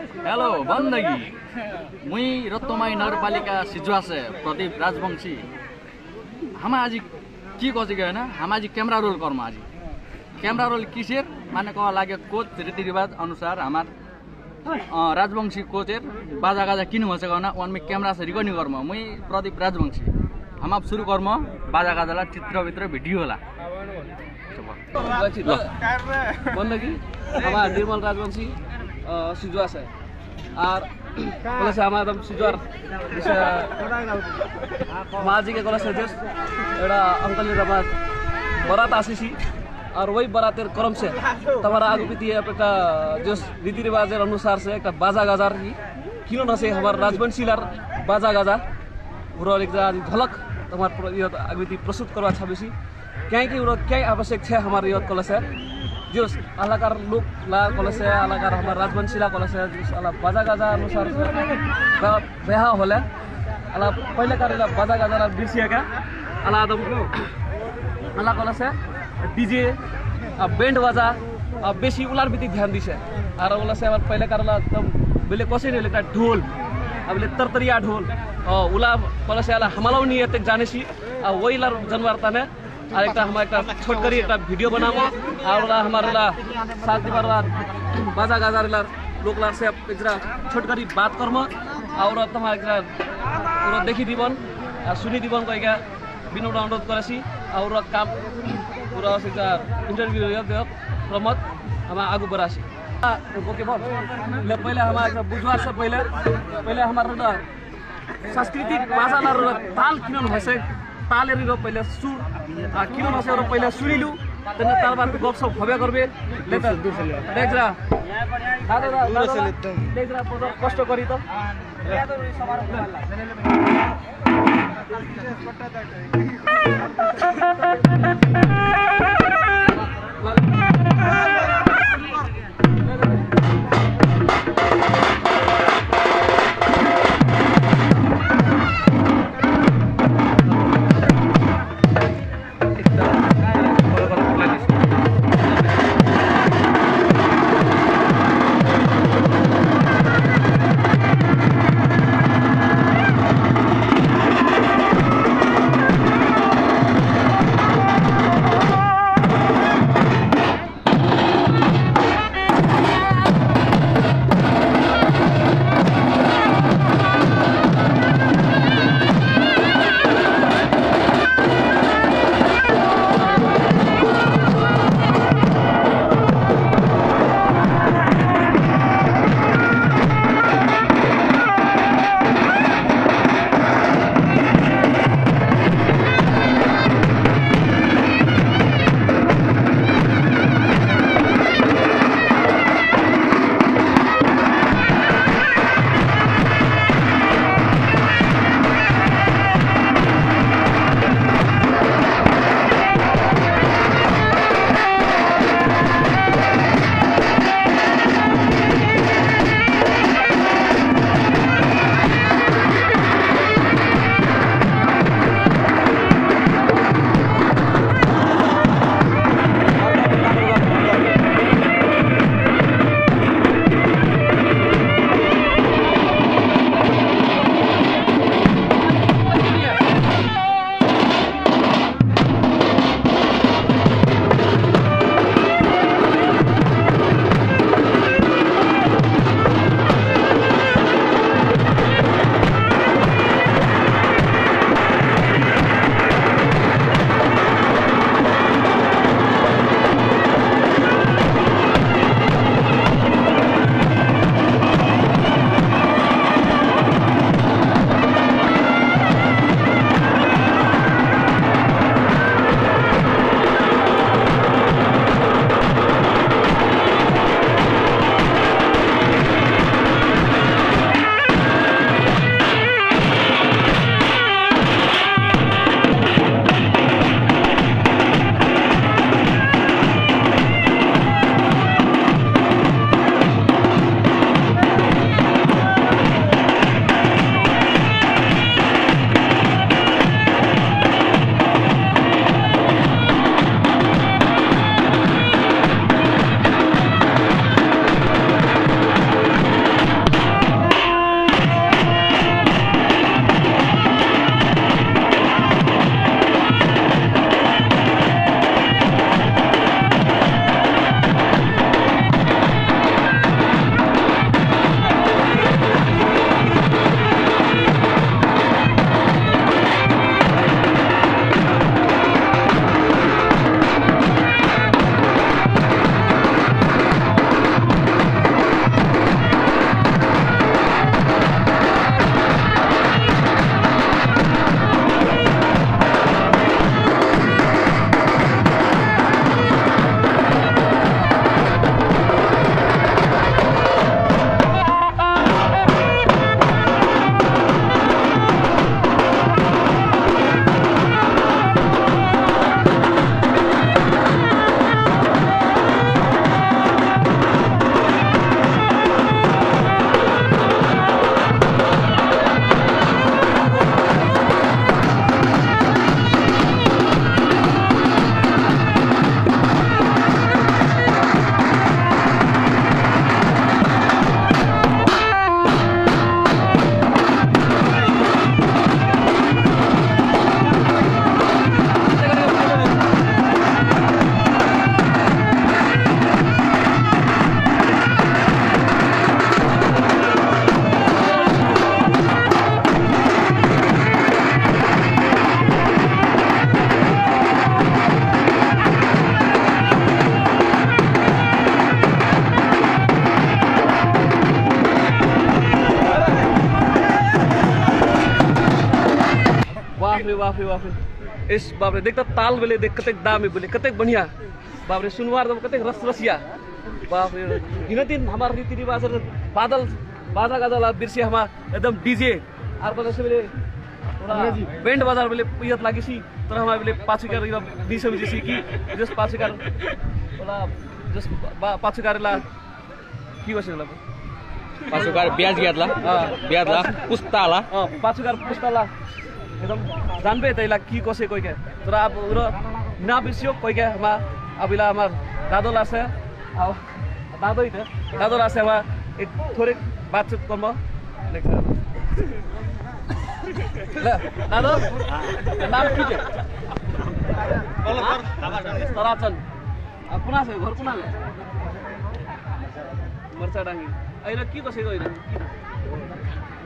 Hello बंदगी मुई रत्तमाई नगरपालिका सिजुआ से प्रदीप राजवंशी। हम आज की कहे गए ना, हम आज कैमरा रोल कर्म आज कैमरा रोल किसेर माने कह लगे कोच रीति रिवाज अनुसार हमार राजवंशी कोचेर बाजा गाजा किन भसे कहना वन में कैमरा से रिकॉर्डिंग कर्म मुई प्रदीप राजवंशी। हम आप शुरू कर्म बाजा गाजा चित्र भित्र भिडियो होला बंदगी हमारा निर्मल राजवंशी सिजुआ से और कॉलेज से हमारा एकदम सिजुआर माजी के कॉलेज से जस्ट एड़ा अंकल हमार बारात आशीसी और वही बारातेर क्रम से तुम्हारा आगे पीती है अपना जो रीति रिवाज अनुसार से एक बाजा गाजा किनो न से हमार राजवंशी लार बाजा गाजा पूरा एक झलक तुम्हारे आगे प्रस्तुत करवा छाबीसी क्या क्या आवश्यक है हमारे यह कॉलेज है जो अलाकार लोग ला कॉलेज है अलाकार हमारे राजवंशी ला कॉलेज है जिस अला बाजा गाजा अनुसार ब्याह होले अला पहले कार बाजा गाजा बिरसिया का अला अला कॉलेज है डीजे बैंड बाजा बेसी उलार बीती ध्यान दिसे और उला से पहले कार एकदम बेले कसै नहीं ढोल अब तरतरिया ढोल उला कॉलेज से हमारा नहीं है जाने सी वही लार जनवार ताने और एक हमारे छोटकरी एक वीडियो बनामो और हमारा साथ दीवार बाजा गाजा लोग से छोटकरी बात कर्म और तुम्हारा पूरा देखी दीवन सुनी दीवन कह विनम्र अनुरोध करेसी और काम पूरा इंटरव्यू प्रमोद हम आगू बढ़ासी ओके बोल पहले हमारे बुझवार से पहले हमारा सांस्कृतिक भाषा ताल किन भैसे ताले पहले सुर किन नसे पहले सुनिलु तेना ताल बात गपसप भव्य करबे देख रहा कष्ट करी तो रे बाप रे इस बाप रे देख त ताल बेले देख कतेक दामी बोले कतेक बढ़िया बाप रे सुनवार दम कतेक रस रसिया बाप रे दिन दिन हमार रीति रिवाज बादल बाजा गाजा बिर्सी हमार एकदम डीजे आर बोले से बेले बैंड बाजार बेले पियत लागिसी तर हमार बेले पाछुकार दिस बिसी कि जस पाछुकार होला जस पाछुकारला की बसेला पाछुकार ब्याज ग्यातला पुस्ताला पाछुकार पुस्ताला एकदम जानबे तैला की कसे कोई के तर अब उरो ना बिसियो कोई के हमा अबिला हमार दादो लासे अब दादो इते दादो लासे हमा एक थोड़े बातचीत कर्म ले दादो नाम की छे तराचन कुना छ घर कुना मर्चा डांगी अहिले के कसैको होइन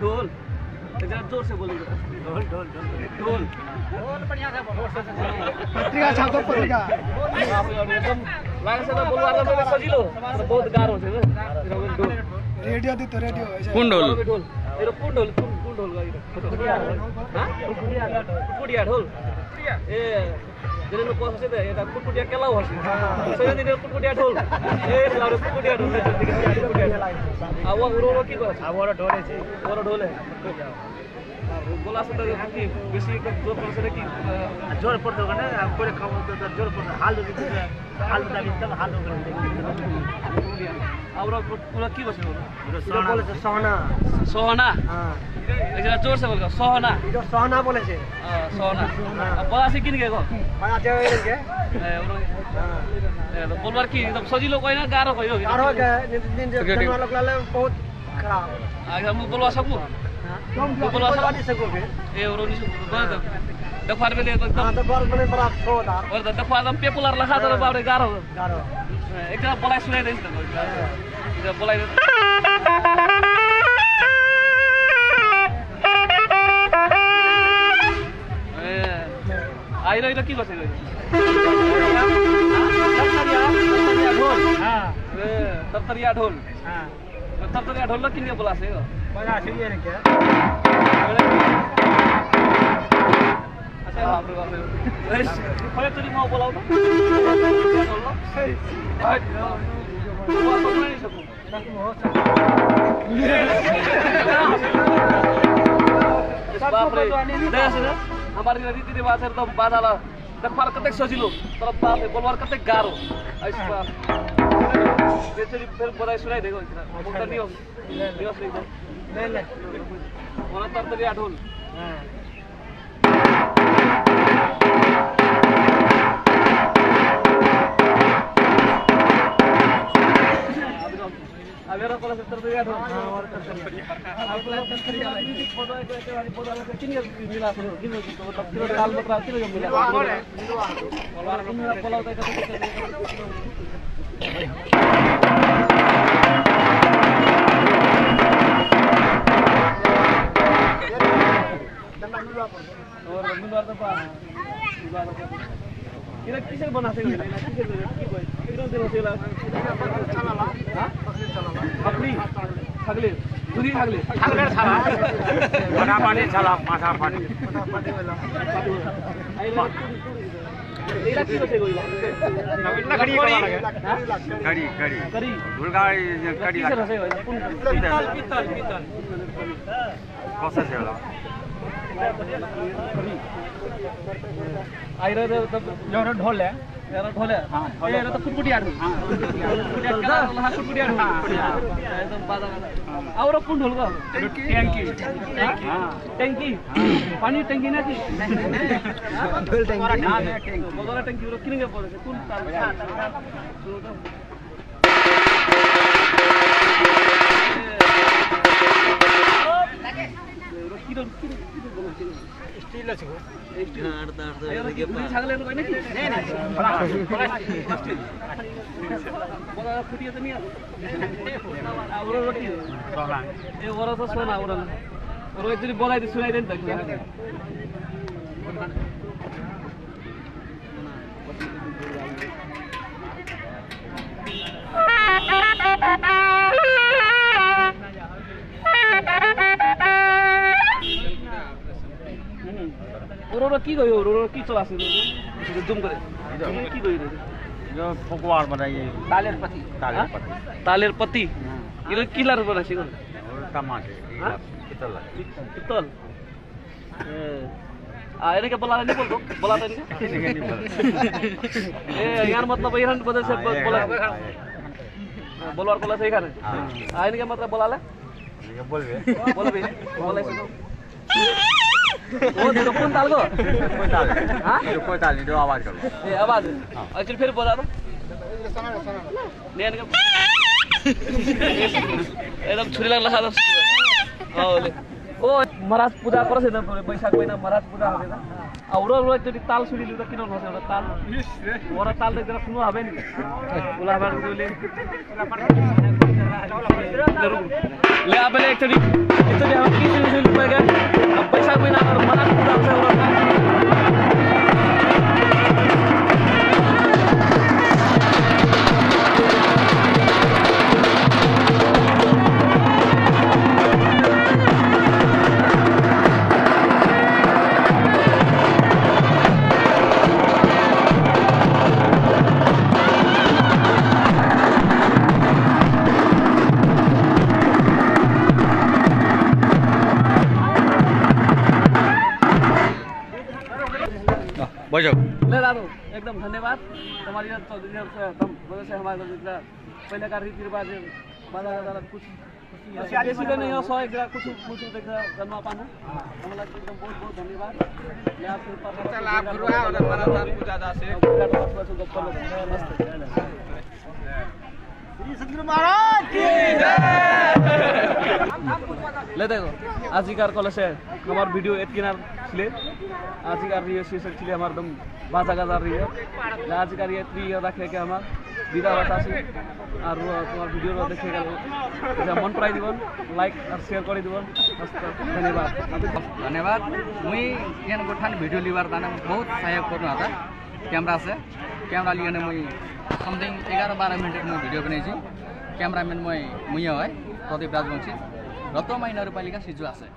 ढोल जरा जोर से बोलेंगे ढोल ढोल ढोल ढोल बढ़िया से पत्रिका छापो पत्रिका एकदम लागे से बोलवा त मैले सजिलो बहुत गाह्रो छ ढोल रेडियो दि त रेडियो कुन ढोल मेरो कुन ढोल गयो कुकुडिया ढोल ए जेने नो कोसे त एटा कुकुडिया केला होसी सय दिन कुकुडिया ढोल ए लाउरे कुकुडिया ढोल अब उरो की गर्छ अब ओरो ढोले छ ओरो ढोले बोला से तो कि बेसी जोर पर्छ रे कि जोर पर्छ भने कोरे खबर त जोर पर्छ हाल दाबी त हाल अब ओरो की बस्यो बोले छ सहना एकरा जोर से बोलको सहना जो सहना बोले छे सहना अब बोला से किन गएको बना चाहिँ के ए ओरो बोलबार कि एकदम सजिलो कोइन गाह्रो भयो गाह्रो दिन लोकलाले बहुत खराब आगे म बोलवा सकू बोलवा सकू ए ओरो नि सकू दफार बेले एकदम दफार बेले बडा छोदा और दफार एकदम पेपुलर लखा तर बाबरे गाह्रो एकदम बोलाइ सुनाइदैछ त एकदम बोलाइ आइलो के बसेको तरतरिया ढोल तरतरिया ढोल किन के बोलासे हो बजा छै ये के अच्छा बाप रे पहिले तरी म बोलाउ त बाप रे हमारे रीति रिवाज एकदम बाजाला देखबार कतेक सजिलो तर बाप रे बोलबार कतेक गाह्रो आइसबा त्यसरी फेर बधाई सुनाइदिएको हुन्छ म त नियो दिवस एकदम ले मलाई तरतरिया ढोल मेरा कोला से तरतरिया ढोल और तरतरिया आप कोला तरतरिया फोटो एक वाली फोटो वाला किन मिला किन मतलब किन काल मत्रा किन मिला बोलवा मेरा कोला होता है और मिलवा तो पा ये किसे बनाते हो किसे एकदम दिनो सेला चलाला हां खगली खगले दुरी खगले खगले छाला बना पानी छाला माथा पानी वाला एला की बसे गइला लकड़ी कड़ी कड़ी दुर्गाड़ी कड़ी किसे रसे गइला पितल कसै छ होला आइरा त एउटा ढोल है यार ढोले हां ये तो कुटकुटिया ढोल हां कुटकुटिया केला हां कुटकुटिया ढोल एकदम बाजा और कुन ढोल को टैंकी हां टैंकी पानी टैंकी ना की ढोल टैंकी बगरा टैंकी रो किन के पड़े कुन ताल स्टील আছে গো স্টিল আড়দা দুই ছাগলের কই নাকি নাই নাই বড় ফুটিয়ে তো নিয়া ওরা রটি এ ওরা তো সোনা ওরা ওরা যদি বলাই দি শুনাই দেন তো ওরা কি কই কি চলা আছে জুম করে কি কই जो पकवान बनाइए তালের পাতি তালের পাতি এর কিলার উপর আছে কোন टमाटर हाँ? कितना পিতল এনেকে बोला नहीं बोल दो बोला तो नहीं ए यार मतलब इहन वजह से बोला बोलवार बोला सही खाने इनके मतलब बोला ले बोल बोल भी बोला इसको वो देखो कौन डाल को हां कोई ताल नहीं जो आवाज करो ए आवाज अच्छा फिर बोला तो नहीं इनके एकदम छुरी लगला हां ले ओ महाराज पूजा करे छ न बैशाख महिना महाराज पूजा হবে না औरो एकचोटी ताल सुनि लिउ त किन नछ एउटा ताल ओरा ताल त जरा सुनु হবে नि बोला बार ले ले आपले एकचोटी हम की सुनि पाएगा अब बैशाख महिना और महाराज पूजा हुन्छ ओरा बजाओ ले दादू एकदम धन्यवाद तुम्हारी वजह से हमारे जितना पहले का रीति रिवाज बाजा गाजा कुछ बेसिकली नहीं हो सो एक कुछ कुछ देखा जन्म पाना हमला एकदम बहुत बहुत धन्यवाद ले आप चल आप गुरु है और हमारा साथ पूजा दा से मस्त श्री सतगुरु महाराज की जय ले देखो आजिकार कलसे हमार वीडियो एतकिनार छिले आजिकार रियो शीर्षक छिले हमार एकदम बाजा गाजा रियो आजिकार ये 3 इयर राखे के हमार विदा बतासी और তোমার ভিডিও দেখে গেল मन पराई दिबन लाइक और शेयर कर दिबन धन्यवाद धन्यवाद मुई यहाँ गोठान वीडियो लिबार ताने बहुत सहयोग करनु आता कैमरा से कैमरा लिने मुई समथिंग 11-12 मिनट में वीडियो बनाई कैमरामैन मुई है प्रदीप राजवंशी रतमाई नगरपालिका सिजु आसे।